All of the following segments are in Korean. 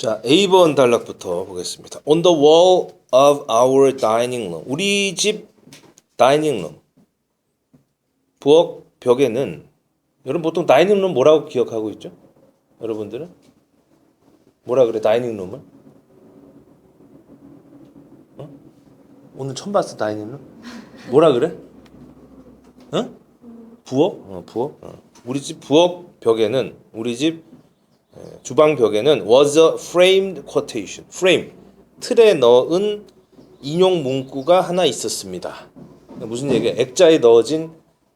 자, A번 단락부터 보겠습니다. On the wall of our dining room. 우리 집 다이닝 룸. 부엌 벽에는 여러분 보통 다이닝 룸 뭐라고 기억하고 있죠? 여러분들은? 뭐라 그래? 다이닝 룸을? 어? 오늘 처음 봤어, 다이닝 룸? 뭐라 그래? 어? 부엌? 부엌. 우리 집 부엌 벽에는 우리 집 주방 벽에는 was a framed quotation. frame. 틀에 넣은 인용 문구가 하나 있었습니다. 무슨 얘기야? 액자에 넣어진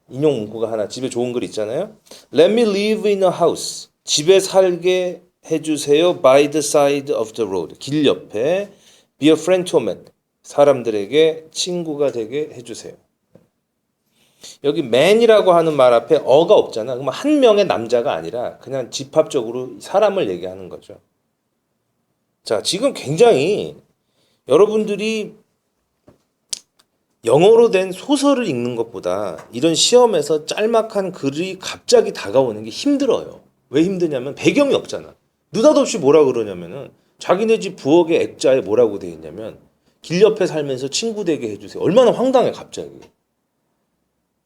인용 문구가 하나. 집에 좋은 글 있잖아요. Let me live in a house. 집에 살게 해주세요. By the side of the road. 길 옆에. Be a friend to a man. 사람들에게 친구가 되게 해주세요. 여기 man이라고 하는 말 앞에 어가 없잖아. 그러면 한 명의 남자가 아니라 그냥 집합적으로 사람을 얘기하는 거죠. 자, 지금 굉장히 여러분들이 영어로 된 소설을 읽는 것보다 이런 시험에서 짤막한 글이 갑자기 다가오는 게 힘들어요. 왜 힘드냐면 배경이 없잖아. 느닷없이 뭐라 그러냐면은 자기네 집 부엌의 액자에 뭐라고 되어 있냐면 길 옆에 살면서 친구 되게 해주세요. 얼마나 황당해 갑자기.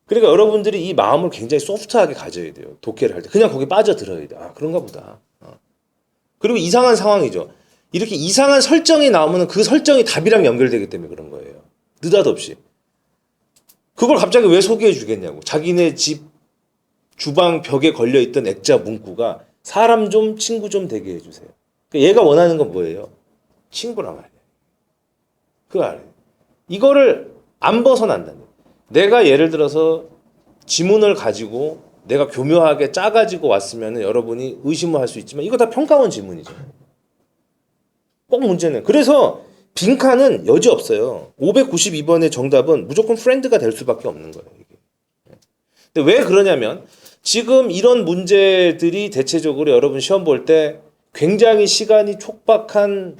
그러니까 여러분들이 이 마음을 굉장히 소프트하게 가져야 돼요. 독해를 할 때. 그냥 거기 빠져들어야 돼. 아, 그런가 보다. 그리고 이상한 상황이죠. 이렇게 이상한 설정이 나오면 그 설정이 답이랑 연결되기 때문에 그런 거예요. 느닷없이. 그걸 갑자기 왜 소개해 주겠냐고. 자기네 집 주방 벽에 걸려있던 액자 문구가 사람 좀 친구 좀 되게 해주세요. 그러니까 얘가 원하는 건 뭐예요? 친구란 말이에요. 그거 알아요. 이거를 안 벗어난다는 거예요. 내가 예를 들어서 지문을 가지고 내가 교묘하게 짜가지고 왔으면 여러분이 의심을 할 수 있지만 이거 다 평가원 지문이죠. 꼭 문제는. 그래서 빈칸은 여지 없어요. 592번의 정답은 무조건 프렌드가 될 수밖에 없는 거예요. 이게. 근데 왜 그러냐면 지금 이런 문제들이 대체적으로 여러분 시험 볼 때 굉장히 시간이 촉박한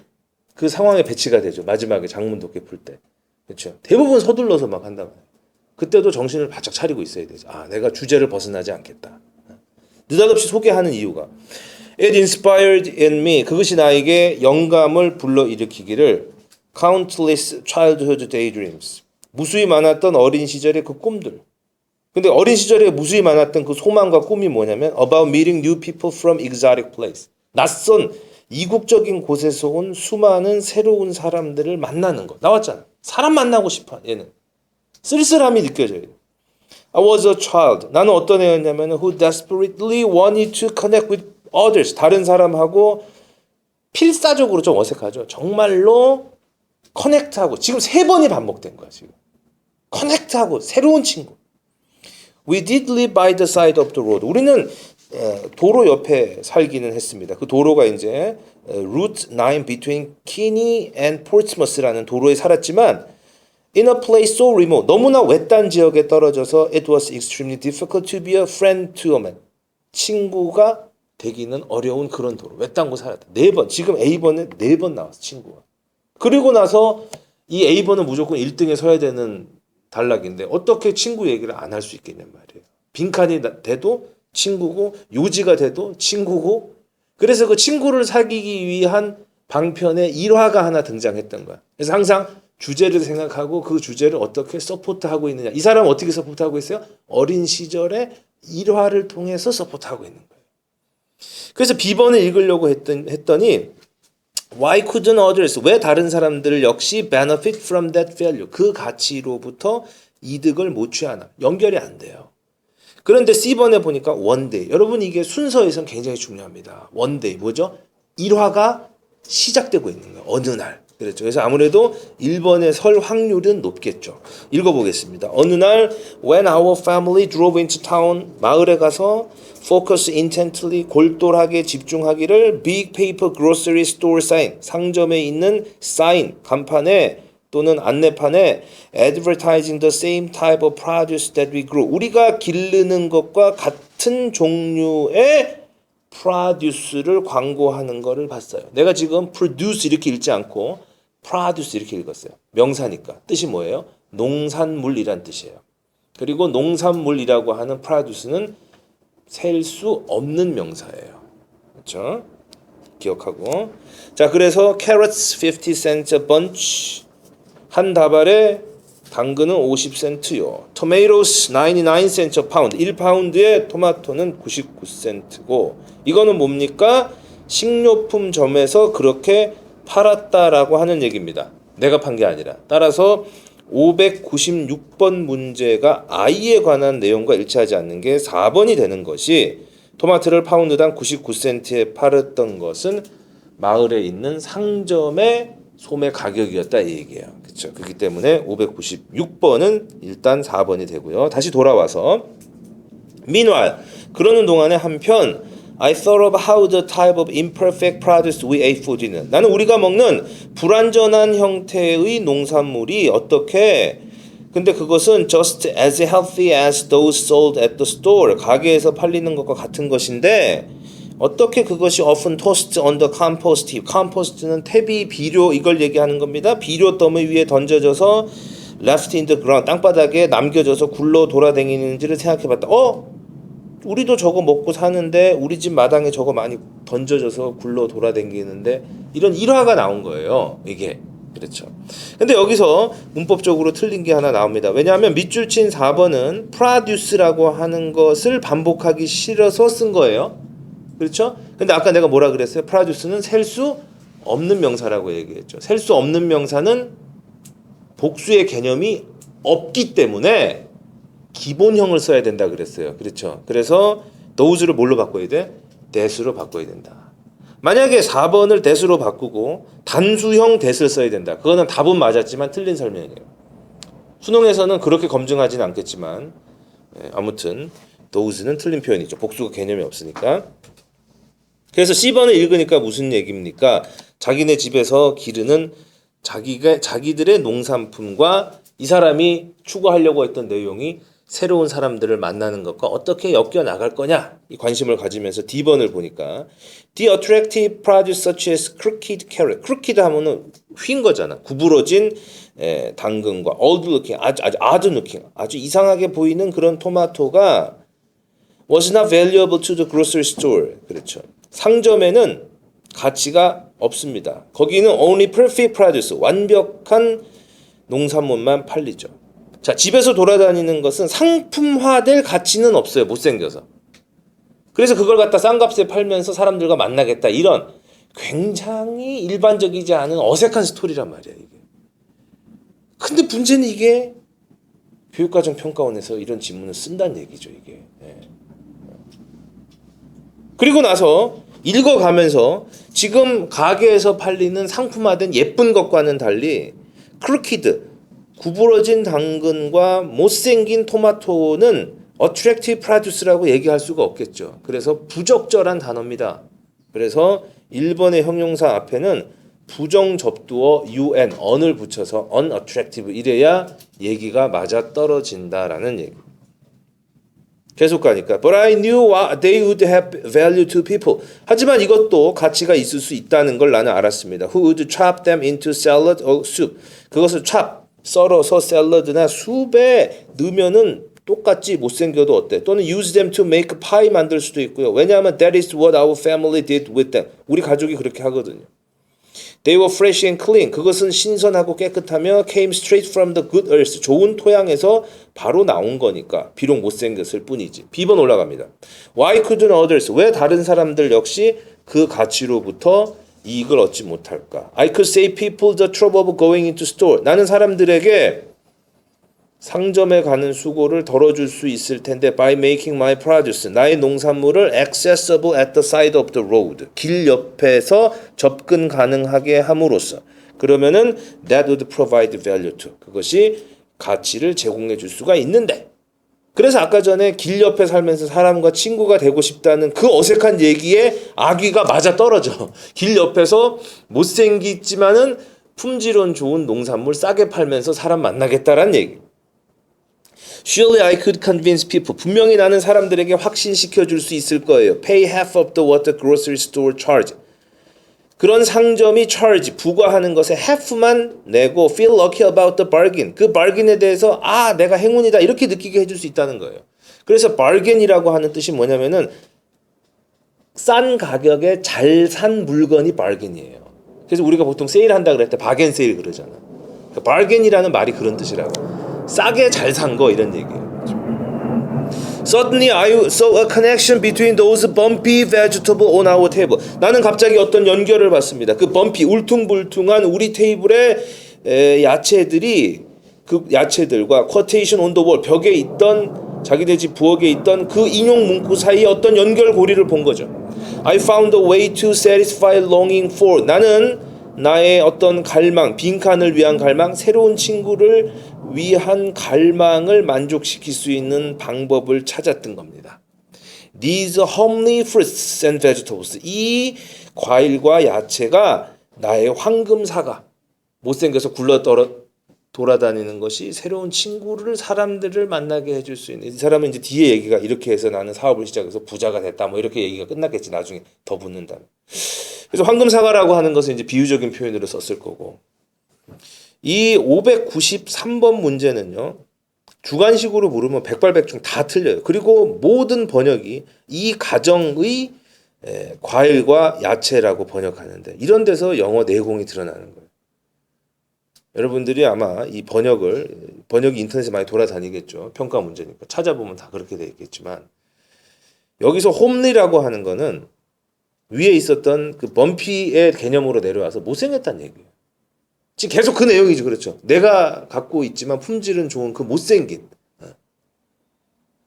그 상황에 배치가 되죠. 마지막에 장문 독해 풀 때. 그렇죠. 대부분 서둘러서 막 한단 말이에요. 그때도 정신을 바짝 차리고 있어야 되죠. 아, 내가 주제를 벗어나지 않겠다. 느닷없이 소개하는 이유가 It inspired in me. 그것이 나에게 영감을 불러일으키기를 Countless childhood daydreams. 무수히 많았던 어린 시절의 그 꿈들. 근데 어린 시절에 무수히 많았던 그 소망과 꿈이 뭐냐면 About meeting new people from exotic place. 낯선 이국적인 곳에서 온 수많은 새로운 사람들을 만나는 거. 나왔잖아. 사람 만나고 싶어. 얘는. 쓸쓸함이 느껴져요. I was a child. 나는 어떤 애였냐면 who desperately wanted to connect with others. 다른 사람하고 필사적으로 좀 어색하죠. 정말로 커넥트하고 지금 3번이 반복된 거야. 지금 커넥트하고 새로운 친구. We did live by the side of the road. 우리는 도로 옆에 살기는 했습니다. 그 도로가 이제 Route 9 between Kinney and Portsmouth라는 도로에 살았지만 In a place so remote, 너무나 외딴 지역에 떨어져서 it was extremely difficult to be a friend to a man. 친구가 되기는 어려운 그런 도로. 외딴 곳 살았다. 4번. 지금 A번에 4번 나왔어, 친구가. 그리고 나서 이 A번은 무조건 1등에 서야 되는 단락인데 어떻게 친구 얘기를 안 할 수 있겠냔 말이에요. 빈칸이 돼도 친구고 요지가 돼도 친구고 그래서 그 친구를 사귀기 위한 방편의 일화가 하나 등장했던 거야. 그래서 항상 주제를 생각하고 그 주제를 어떻게 서포트하고 있느냐. 이 사람은 어떻게 서포트하고 있어요? 어린 시절의 일화를 통해서 서포트하고 있는 거예요. 그래서 B번을 읽으려고 했더니 Why couldn't others? 왜 다른 사람들 역시 benefit from that value? 그 가치로부터 이득을 못 취하나? 연결이 안 돼요. 그런데 C번에 보니까 one day. 여러분 이게 순서에선 굉장히 중요합니다. one day 뭐죠? 일화가 시작되고 있는 거예요. 어느 날. 그렇죠. 그래서 아무래도 1번에 설 확률은 높겠죠. 읽어보겠습니다. 어느 날 when our family drove into town 마을에 가서 focus intently 골똘하게 집중하기를 big paper grocery store sign 상점에 있는 사인 간판에 또는 안내판에 advertising the same type of produce that we grew 우리가 기르는 것과 같은 종류의 produce를 광고하는 거를 봤어요. 내가 지금 produce 이렇게 읽지 않고 produce 이렇게 읽었어요. 명사니까. 뜻이 뭐예요? 농산물이란 뜻이에요. 그리고 농산물이라고 하는 produce는 셀 수 없는 명사예요. 그렇죠? 기억하고. 자, 그래서 carrots 50 cents a bunch. 한 다발에 당근은 50센트요. tomatoes 99 cents a pound. 1파운드에 토마토는 99센트고. 이거는 뭡니까? 식료품점에서 그렇게 팔았다라고 하는 얘기입니다. 내가 판 게 아니라. 따라서 596번 문제가 아이에 관한 내용과 일치하지 않는 게 4번이 되는 것이, 토마토를 파운드당 99센트에 팔았던 것은 마을에 있는 상점의 소매 가격이었다 이 얘기예요. 그렇죠? 그렇기 때문에 596번은 일단 4번이 되고요. 다시 돌아와서 Meanwhile, 그러는 동안에 한편 I thought of how the type of imperfect produce we ate food는, 나는 우리가 먹는 불완전한 형태의 농산물이 어떻게, 근데 그것은 just as healthy as those sold at the store, 가게에서 팔리는 것과 같은 것인데 어떻게 그것이 often tossed on the compost heap, 컴포스트는 퇴비 비료, 이걸 얘기하는 겁니다. 비료 더미 위에 던져져서 left in the ground, 땅바닥에 남겨져서 굴러 돌아다니는지를 생각해봤다. 우리도 저거 먹고 사는데 우리 집 마당에 저거 많이 던져져서 굴러 돌아다니는데, 이런 일화가 나온 거예요. 이게. 그렇죠. 근데 여기서 문법적으로 틀린 게 하나 나옵니다. 왜냐하면 밑줄 친 4번은 produce라고 하는 것을 반복하기 싫어서 쓴 거예요. 그렇죠? 근데 아까 내가 뭐라 그랬어요? produce는 셀 수 없는 명사라고 얘기했죠. 셀 수 없는 명사는 복수의 개념이 없기 때문에 기본형을 써야 된다 그랬어요. 그렇죠? 그래서 those를 뭘로 바꿔야 돼? that으로 바꿔야 된다. 만약에 4번을 that으로 바꾸고 단수형 that을 써야 된다. 그거는 답은 맞았지만 틀린 설명이에요. 수능에서는 그렇게 검증하지는 않겠지만, 아무튼 those는 틀린 표현이죠. 복수가 개념이 없으니까. 그래서 C번을 읽으니까 무슨 얘기입니까? 자기네 집에서 기르는 자기들의 농산품과 이 사람이 추구하려고 했던 내용이 새로운 사람들을 만나는 것과 어떻게 엮여 나갈 거냐, 이 관심을 가지면서 D번을 보니까 The attractive produce such as crooked carrot, crooked 하면은 휜 거잖아. 구부러진 당근과 old looking, 아주 looking, 아주 이상하게 보이는 그런 토마토가 was not valuable to the grocery store. 그렇죠. 상점에는 가치가 없습니다. 거기는 only perfect produce, 완벽한 농산물만 팔리죠. 자, 집에서 돌아다니는 것은 상품화될 가치는 없어요. 못생겨서. 그래서 그걸 갖다 싼 값에 팔면서 사람들과 만나겠다, 이런 굉장히 일반적이지 않은 어색한 스토리란 말이야, 이게. 근데 문제는 이게 교육과정 평가원에서 이런 지문을 쓴다는 얘기죠, 이게. 그리고 나서 읽어가면서 지금 가게에서 팔리는 상품화된 예쁜 것과는 달리 크루키드, 구부러진 당근과 못생긴 토마토는 attractive produce라고 얘기할 수가 없겠죠. 그래서 부적절한 단어입니다. 그래서 1번의 형용사 앞에는 부정 접두어 un, on을 붙여서 unattractive 이래야 얘기가 맞아 떨어진다라는 얘기. 계속 가니까 But I knew they would have value to people. 하지만 이것도 가치가 있을 수 있다는 걸 나는 알았습니다. Who would chop them into salad or soup. 그것을 chop, 썰어서 샐러드나 숲에 넣으면은 똑같지, 못생겨도 어때? 또는 use them to make pie 만들 수도 있고요. 왜냐하면 that is what our family did with them. 우리 가족이 그렇게 하거든요. They were fresh and clean. 그것은 신선하고 깨끗하며 came straight from the good earth. 좋은 토양에서 바로 나온 거니까 비록 못생겼을 뿐이지. B번 올라갑니다. Why couldn't others? 왜 다른 사람들 역시 그 가치로부터 이익을 얻지 못할까? I could save people the trouble of going into store. 나는 사람들에게 상점에 가는 수고를 덜어줄 수 있을 텐데 by making my produce, 나의 농산물을 accessible at the side of the road, 길 옆에서 접근 가능하게 함으로써, 그러면은 that would provide value to, 그것이 가치를 제공해 줄 수가 있는데, 그래서 아까 전에 길 옆에 살면서 사람과 친구가 되고 싶다는 그 어색한 얘기에 아귀가 맞아 떨어져. 길 옆에서 못생기지만은 품질은 좋은 농산물 싸게 팔면서 사람 만나겠다라는 얘기. Surely I could convince people. 분명히 나는 사람들에게 확신시켜 줄 수 있을 거예요. Pay half of the what the grocery store charge. 그런 상점이 charge, 부과하는 것에 half만 내고 feel lucky about the bargain. 그 bargain에 대해서 내가 행운이다 이렇게 느끼게 해줄 수 있다는 거예요. 그래서 bargain이라고 하는 뜻이 뭐냐면은 싼 가격에 잘 산 물건이 바겐이에요. 그래서 우리가 보통 세일한다 그럴 때 바겐 세일 그러잖아. 그러니까 바겐이라는 말이 그런 뜻이라고. 싸게 잘 산 거 이런 얘기예요. Suddenly I saw a connection between those bumpy vegetable on our table. 나는 갑자기 어떤 연결을 봤습니다. 그 bumpy 울퉁불퉁한 우리 테이블에 야채들이 그 야채들과 quotation on the wall 벽에 있던 자기네 집 부엌에 있던 그 인용 문구 사이에 어떤 연결고리를 본 거죠. I found a way to satisfy longing for. 나는 나의 어떤 갈망, 빈칸을 위한 갈망, 새로운 친구를 위한 갈망을 만족시킬 수 있는 방법을 찾았던 겁니다. These homely fruits and vegetables. 이 과일과 야채가 나의 황금사과. 못생겨서 굴러 돌아다니는 것이 새로운 친구를 사람들을 만나게 해줄 수 있는. 이 사람은 이제 뒤에 얘기가 이렇게 해서 나는 사업을 시작해서 부자가 됐다. 뭐 이렇게 얘기가 끝났겠지. 나중에 더 붙는다면. 그래서 황금사과라고 하는 것은 이제 비유적인 표현으로 썼을 거고. 이 593번 문제는요. 주관식으로 물으면 백발백중 다 틀려요. 그리고 모든 번역이 이 가정의 과일과 야채라고 번역하는데 이런 데서 영어 내공이 드러나는 거예요. 여러분들이 아마 이 번역이 인터넷에 많이 돌아다니겠죠. 평가 문제니까 찾아보면 다 그렇게 돼 있겠지만 여기서 홈리라고 하는 거는 위에 있었던 그 범피의 개념으로 내려와서 못생겼다는 얘기예요. 지금 계속 그 내용이죠. 그렇죠. 내가 갖고 있지만 품질은 좋은 그 못생긴.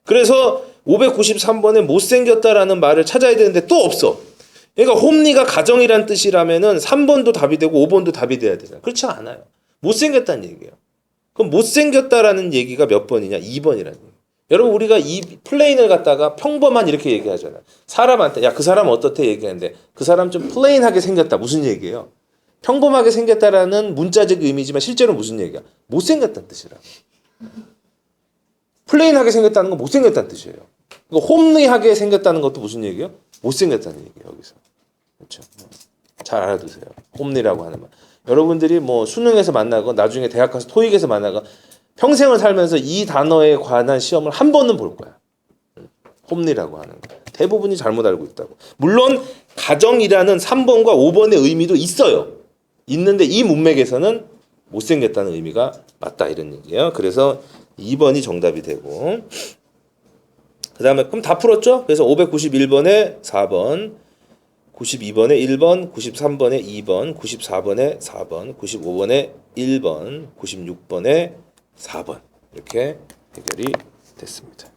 그래서 593번에 못생겼다라는 말을 찾아야 되는데 또 없어. 그러니까 홈리가 가정이란 뜻이라면은 3번도 답이 되고 5번도 답이 돼야 되잖아요. 그렇지 않아요. 못생겼다는 얘기예요. 그럼 못생겼다라는 얘기가 몇 번이냐? 2번이라는 얘기예요. 여러분 우리가 이 플레인을 갖다가 평범한 이렇게 얘기하잖아요. 사람한테 야 그 사람 어떻대 얘기하는데 그 사람 좀 플레인하게 생겼다. 무슨 얘기예요? 평범하게 생겼다라는 문자적 의미지만 실제로 무슨 얘기야? 못생겼다는 뜻이라. 플레인하게 생겼다는 건 못생겼다는 뜻이에요. 홈리하게 생겼다는 것도 무슨 얘기예요? 못생겼다는 얘기예요. 여기서. 그렇죠. 잘 알아두세요. 홈리라고 하는 말. 여러분들이 뭐 수능에서 만나고 나중에 대학 가서 토익에서 만나고 평생을 살면서 이 단어에 관한 시험을 한 번은 볼 거야. 홈리라고 하는 거. 대부분이 잘못 알고 있다고. 물론 가정이라는 3번과 5번의 의미도 있어요. 있는데 이 문맥에서는 못생겼다는 의미가 맞다 이런 얘기예요. 그래서 2번이 정답이 되고 그 다음에 그럼 다 풀었죠? 그래서 591번에 4번 92번에 1번, 93번에 2번, 94번에 4번, 95번에 1번, 96번에 4번 이렇게 해결이 됐습니다.